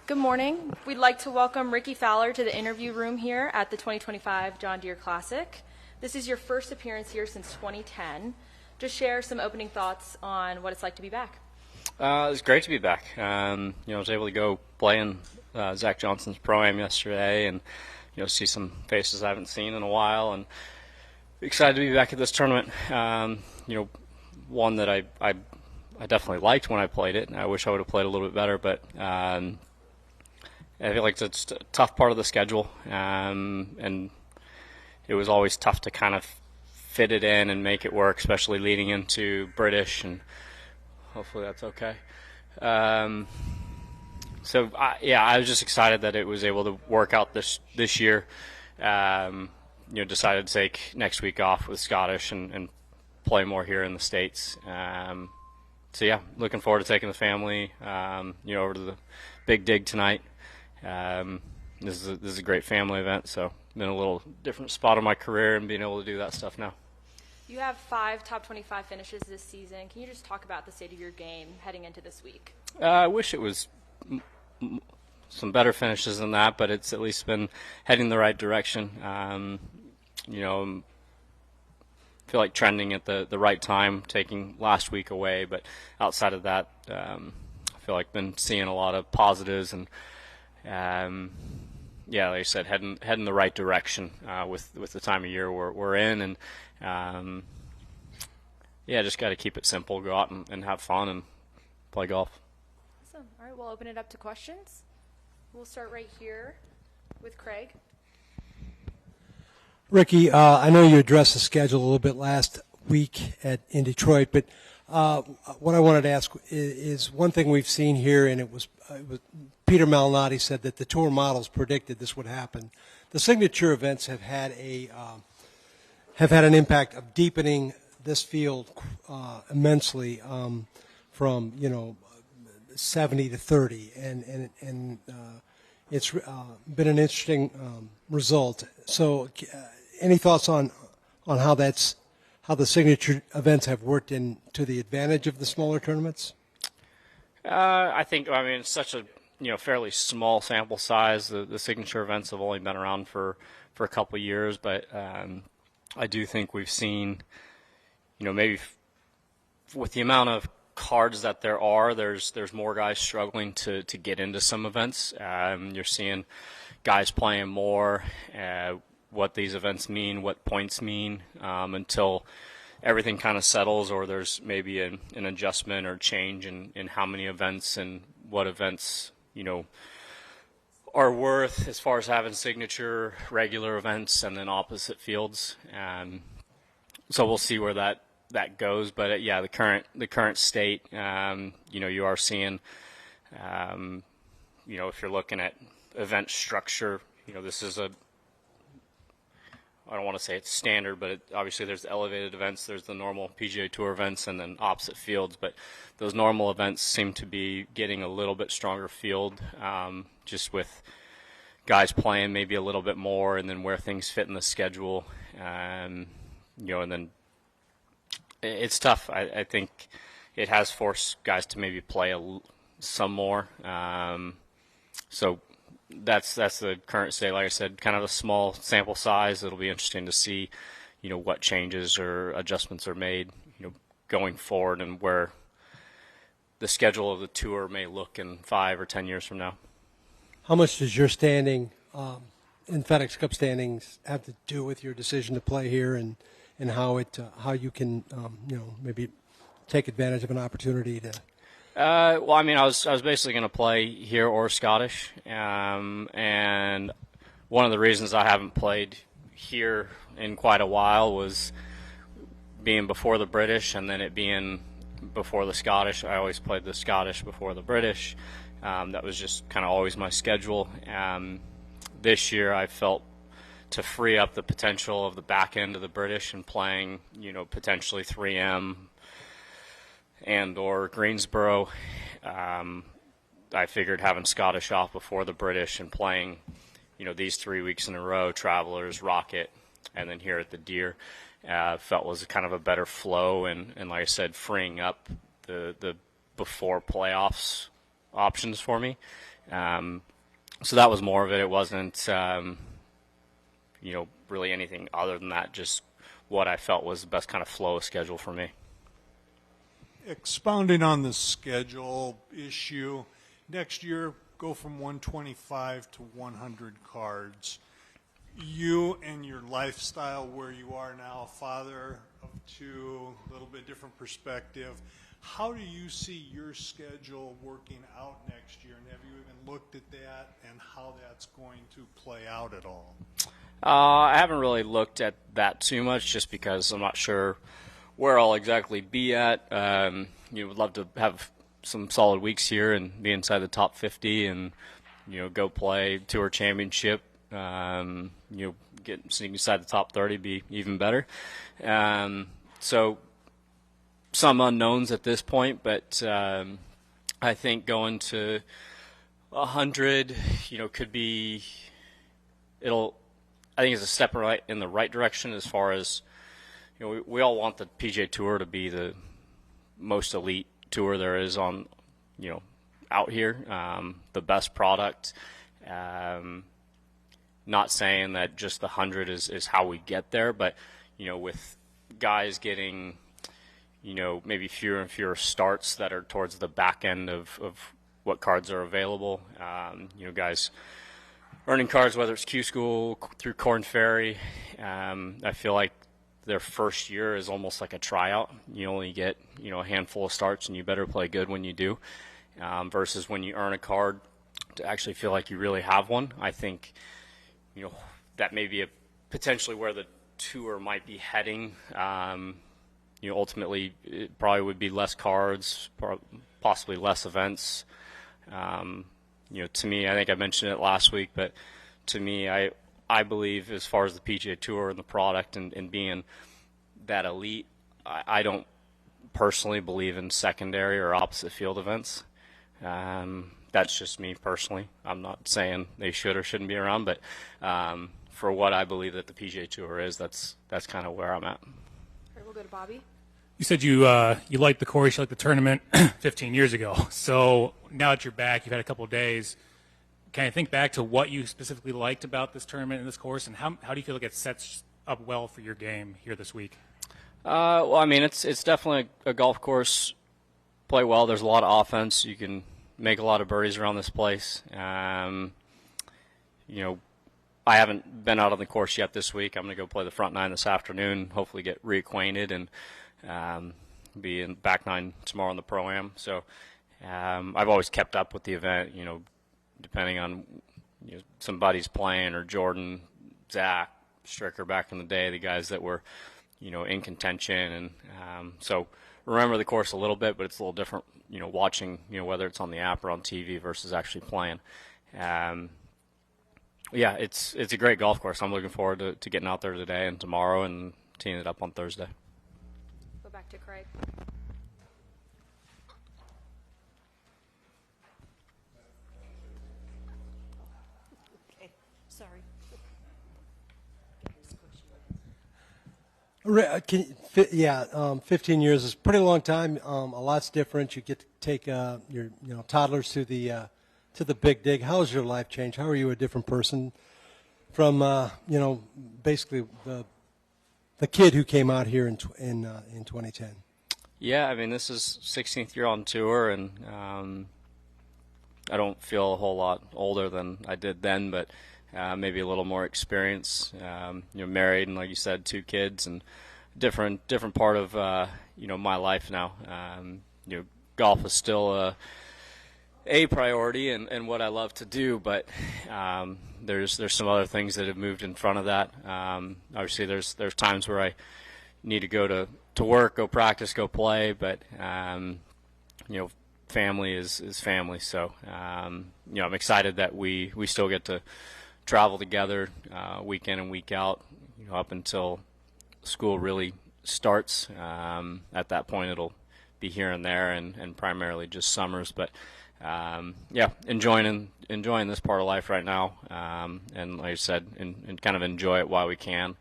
Good morning. We'd like to welcome Rickie Fowler to the interview room here at the 2025 John Deere Classic. This is your first appearance here since 2010. Just share some opening thoughts on what it's like to be back. It's great to be back. I was able to go play in Zach Johnson's Pro-Am yesterday and, see some faces I haven't seen in a while, and excited to be back at this tournament. One that I definitely liked when I played it, and I wish I would have played a little bit better, but I feel like it's a tough part of the schedule, and it was always tough to kind of fit it in and make it work, especially leading into British, and hopefully that's okay. I was just excited that it was able to work out this year. Decided to take next week off with Scottish and play more here in the States. Looking forward to taking the family, over to the Big Dig tonight. This is a great family event, so been a little different spot in my career and being able to do that stuff now. You have 5 top 25 finishes this season. Can you just talk about the state of your game heading into this week? I wish it was some better finishes than that, but it's at least been heading the right direction. I feel like trending at the right time, taking last week away, but outside of that, I feel like been seeing a lot of positives and like I said, heading the right direction with the time of year we're in, and just got to keep it simple, go out and have fun and play golf. Awesome. All right, we'll open it up to questions. We'll start right here with Craig. Rickie, I know you addressed the schedule a little bit last week in Detroit, but what I wanted to ask is one thing we've seen here, and it was Peter Malnati said that the tour models predicted this would happen. The signature events have had an impact of deepening this field immensely from 70 to 30, and it's been an interesting result. So, any thoughts on how the signature events have worked to the advantage of the smaller tournaments? I think it's such a fairly small sample size. The signature events have only been around for a couple of years, but I do think we've seen maybe with the amount of cards that there's more guys struggling to get into some events. You're seeing guys playing more, what these events mean, what points mean, until everything kind of settles, or there's maybe an adjustment or change in how many events and what events are worth as far as having signature, regular events, and then opposite fields. So we'll see where that goes, but the current state, you are seeing, if you're looking at event structure, this is I don't want to say it's standard, but obviously there's the elevated events, there's the normal PGA Tour events, and then opposite fields. But those normal events seem to be getting a little bit stronger field, just with guys playing maybe a little bit more, and then where things fit in the schedule, and then it's tough. I think it has forced guys to maybe play some more. So that's the current state. Like I said, kind of a small sample size. It'll be interesting to see, what changes or adjustments are made, going forward, and where the schedule of the tour may look in 5 or 10 years from now. How much does your standing in FedExCup standings have to do with your decision to play here, and how you can maybe take advantage of an opportunity to? I was basically going to play here or Scottish, and one of the reasons I haven't played here in quite a while was being before the British, and then it being before the Scottish. I always played the Scottish before the British. That was just kind of always my schedule. This year I felt to free up the potential of the back end of the British and playing, potentially 3M and or Greensboro. I figured having Scottish off before the British and playing, these 3 weeks in a row, Travelers, Rocket, and then here at the Deere, felt was kind of a better flow, and like I said, freeing up the before playoffs options for me. So that was more of it. It wasn't, really anything other than that, just what I felt was the best kind of flow of schedule for me. Expounding on the schedule issue, next year go from 125 to 100 cards. You and your lifestyle where you are now, father of two, a little bit different perspective, how do you see your schedule working out next year? And have you even looked at that and how that's going to play out at all? I haven't really looked at that too much just because I'm not sure where I'll exactly be at. Would love to have some solid weeks here and be inside the top 50 and, go play Tour Championship. Get sneaking inside the top 30 be even better. So some unknowns at this point, but I think going to 100, could be I think it's a step in the right direction as far as, we all want the PGA Tour to be the most elite tour there is on, out here, the best product. Not saying that just the 100 is how we get there, but, with guys getting, maybe fewer and fewer starts that are towards the back end of what cards are available, guys earning cards, whether it's Q School through Korn Ferry, I feel like their first year is almost like a tryout. You only get, a handful of starts, and you better play good when you do, versus when you earn a card to actually feel like you really have one. I think, that may be potentially where the tour might be heading. Ultimately, it probably would be less cards, possibly less events. To me, I think I mentioned it last week, but to me, I believe as far as the PGA Tour and the product and being that elite, I don't personally believe in secondary or opposite field events. That's just me personally. I'm not saying they should or shouldn't be around, but for what I believe that the PGA Tour is, that's kind of where I'm at. All right, we'll go to Bobby. You said you liked the course, you liked the tournament 15 years ago. So now that you're back, you've had a couple of days. Can you think back to what you specifically liked about this tournament and this course, and how do you feel like it sets up well for your game here this week? Well, I mean, it's definitely a golf course. Play well. There's a lot of offense. You can make a lot of birdies around this place. I haven't been out on the course yet this week. I'm going to go play the front nine this afternoon, hopefully get reacquainted, and be in back nine tomorrow on the Pro-Am. So I've always kept up with the event, depending on somebody's playing, or Jordan, Zach, Stricker back in the day, the guys that were, in contention. And so remember the course a little bit, but it's a little different, watching, whether it's on the app or on TV versus actually playing. Yeah, it's a great golf course. I'm looking forward to getting out there today and tomorrow and teeing it up on Thursday. Go back to Craig. Okay, sorry. 15 years is a pretty long time. A lot's different. You get to take your toddlers to the big dig. How has your life changed? How are you a different person from basically the kid who came out here in 2010? Yeah, I mean, this is 16th year on tour, and I don't feel a whole lot older than I did then, but maybe a little more experience. Married, and like you said, 2 kids, and different part of my life now. Golf is still a priority and what I love to do, but there's some other things that have moved in front of that. Obviously, there's times where I need to go to work, go practice, go play, but family is family. So I'm excited that we still get to travel together week in and week out, up until school really starts. At that point, it'll be here and there, and primarily just summers, but enjoying this part of life right now, and like I said, and kind of enjoy it while we can.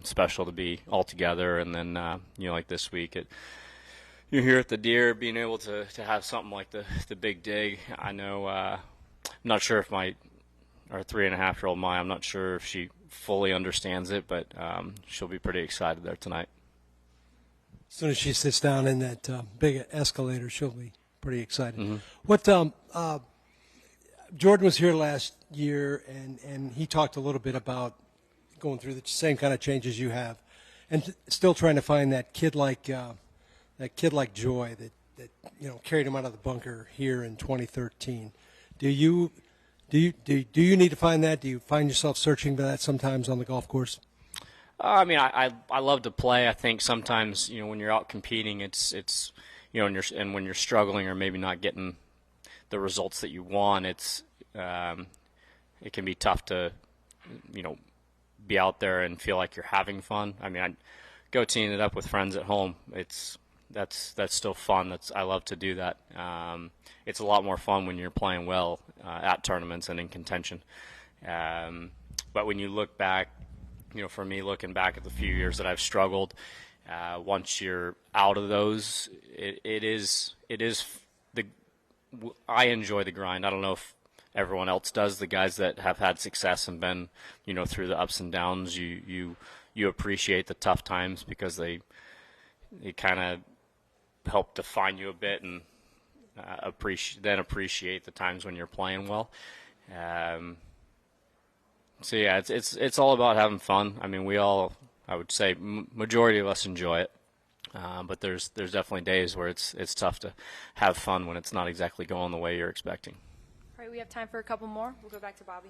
Special to be all together, and then like this week, you're here at the Deere, being able to have something like the big dig. I know not sure if our 3.5-year-old Maya, I'm not sure if she fully understands it, but she'll be pretty excited there tonight. As soon as she sits down in that big escalator, she'll be pretty excited. Mm-hmm. What Jordan was here last year, and he talked a little bit about going through the same kind of changes you have, and still trying to find that kid-like joy that carried him out of the bunker here in 2013. Do you need to find that? Do you find yourself searching for that sometimes on the golf course? I mean, I love to play. I think sometimes when you're out competing, it's and when you're struggling or maybe not getting the results that you want, it can be tough to be out there and feel like you're having fun. I mean, I go teeing it up with friends at home. That's still fun. I love to do that. It's a lot more fun when you're playing well at tournaments and in contention. But when you look back, for me, looking back at the few years that I've struggled, once you're out of those, I enjoy the grind. I don't know if everyone else does. The guys that have had success and been, through the ups and downs, you appreciate the tough times because they kind of help define you a bit and appreciate the times when you're playing well. So yeah, it's all about having fun. I mean, I would say majority of us enjoy it, but there's definitely days where it's tough to have fun when it's not exactly going the way you're expecting. All right, we have time for a couple more. We'll go back to Bobby.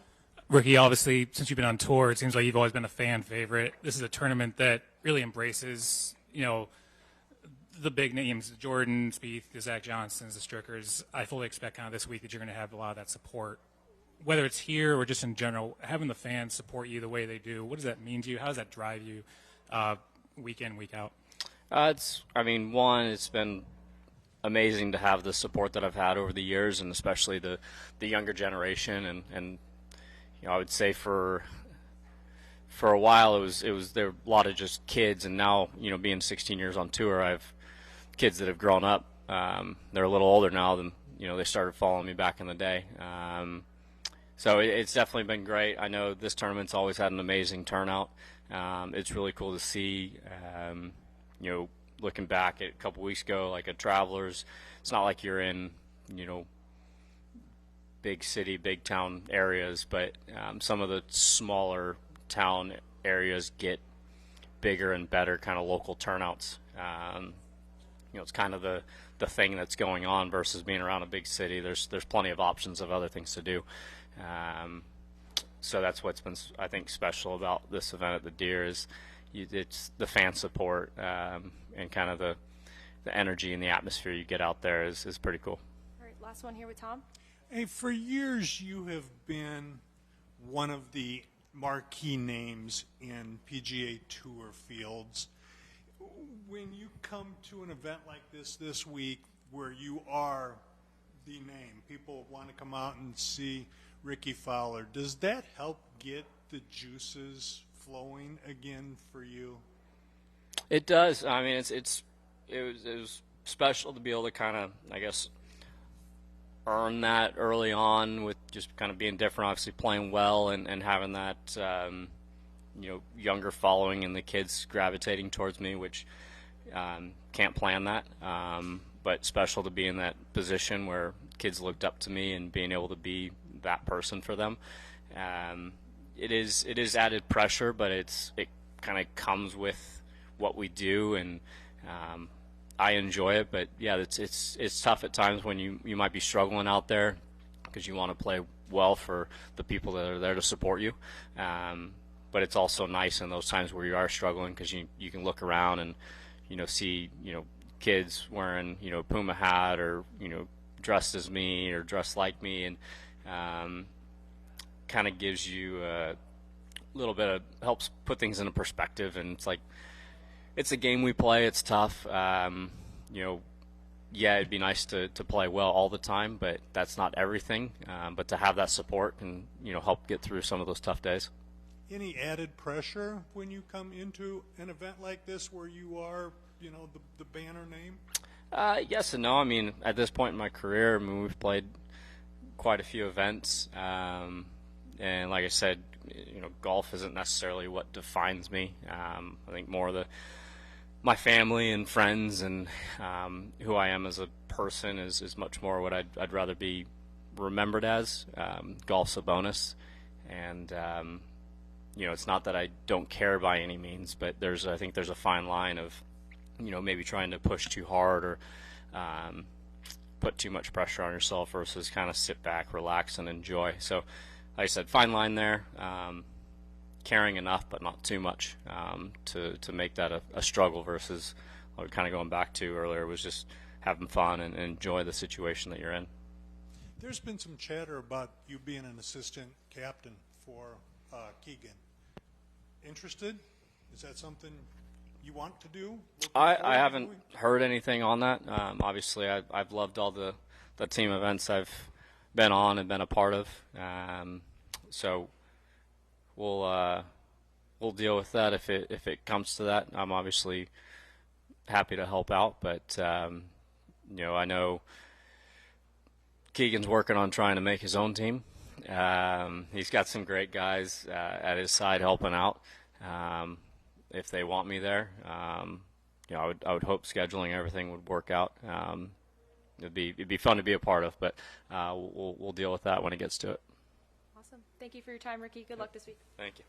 Rickie, obviously, since you've been on tour, it seems like you've always been a fan favorite. This is a tournament that really embraces, the big names, Jordan, Spieth, the Zach Johnsons, the Strickers. I fully expect kind of this week that you're going to have a lot of that support. Whether it's here or just in general, having the fans support you the way they do, what does that mean to you? How does that drive you week in, week out? It's been amazing to have the support that I've had over the years, and especially the younger generation. And I would say for a while it was there were a lot of just kids, and now being 16 years on tour, I have kids that have grown up. They're a little older now than they started following me back in the day. So it's definitely been great. I know this tournament's always had an amazing turnout. It's really cool to see, looking back at a couple weeks ago, like at Travelers, it's not like you're in, big city, big town areas, but some of the smaller town areas get bigger and better kind of local turnouts. It's kind of the thing that's going on versus being around a big city. There's plenty of options of other things to do. So that's what's been, I think, special about this event at the Deere is it's the fan support and kind of the energy and the atmosphere you get out there is pretty cool. All right, last one here with Tom. Hey, for years you have been one of the marquee names in PGA Tour fields. When you come to an event like this week where you are the name, people want to come out and see Rickie Fowler, does that help get the juices flowing again for you? It does. I mean, it was special to be able to kind of, I guess, earn that early on with just kind of being different, obviously playing well and having that younger following and the kids gravitating towards me, which can't plan that, but special to be in that position where kids looked up to me and being able to be that person for them. It is added pressure, but it kind of comes with what we do, and I enjoy it. But yeah, it's tough at times when you might be struggling out there because you want to play well for the people that are there to support you. But it's also nice in those times where you are struggling because you can look around and see kids wearing Puma hat or dressed as me or dressed like me, and kind of gives you a little bit of helps put things into perspective. And it's like it's a game we play. It's tough. Yeah, it'd be nice to play well all the time, but that's not everything. But to have that support can help get through some of those tough days. Any added pressure when you come into an event like this where you are, the banner name? Yes and no. I mean, at this point in my career, we've played quite a few events, and like I said, golf isn't necessarily what defines me. I think more my family and friends and who I am as a person is much more what I'd rather be remembered as. Golf's a bonus, and it's not that I don't care by any means, but I think there's a fine line of maybe trying to push too hard or put too much pressure on yourself versus kind of sit back, relax, and enjoy. So, like I said, fine line there. Caring enough, but not too much to make that a struggle versus what we're kind of going back to earlier was just having fun and enjoy the situation that you're in. There's been some chatter about you being an assistant captain for Keegan. Interested? Is that something you want to do? I haven't heard anything on that. Obviously, I've loved all the team events I've been on and been a part of. So we'll deal with that if it comes to that. I'm obviously happy to help out, but I know Keegan's working on trying to make his own team. He's got some great guys at his side helping out. If they want me there, I would hope scheduling everything would work out. It'd be fun to be a part of, but we'll deal with that when it gets to it. Awesome. Thank you for your time, Rickie. Good luck this week. Thank you.